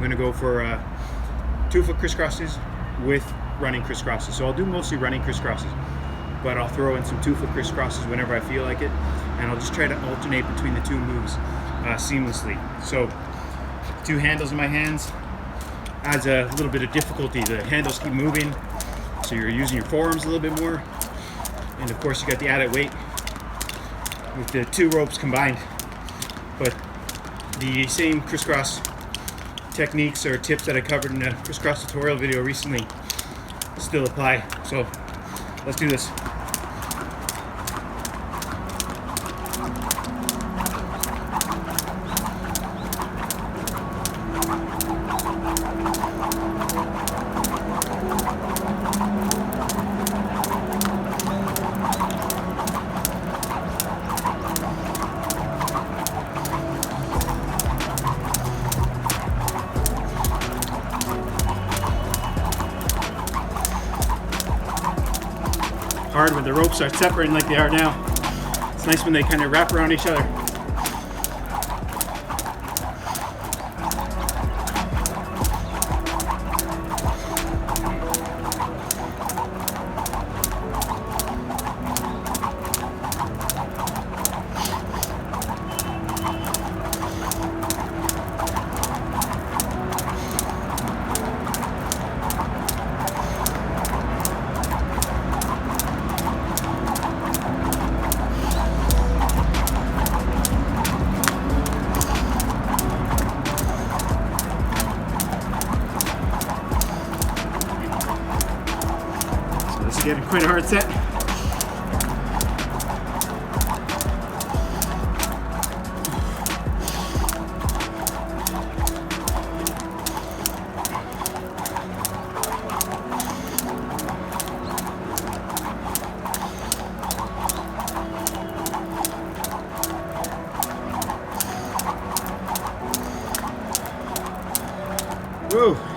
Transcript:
going to go for 2-foot crisscrosses with running crisscrosses. So I'll do mostly running crisscrosses, but I'll throw in some 2-foot crisscrosses whenever I feel like it, and I'll just try to alternate between the two moves seamlessly. So 2 handles in my hands adds a little bit of difficulty. The handles keep moving, so you're using your forearms a little bit more, and of course you got the added weight with the 2 ropes combined. But the same crisscross techniques or tips that I covered in a crisscross tutorial video recently still apply. So let's do this. Hard when the ropes are separating like they are now. It's nice when they kind of wrap around each other. Getting quite a hard set. Whoa.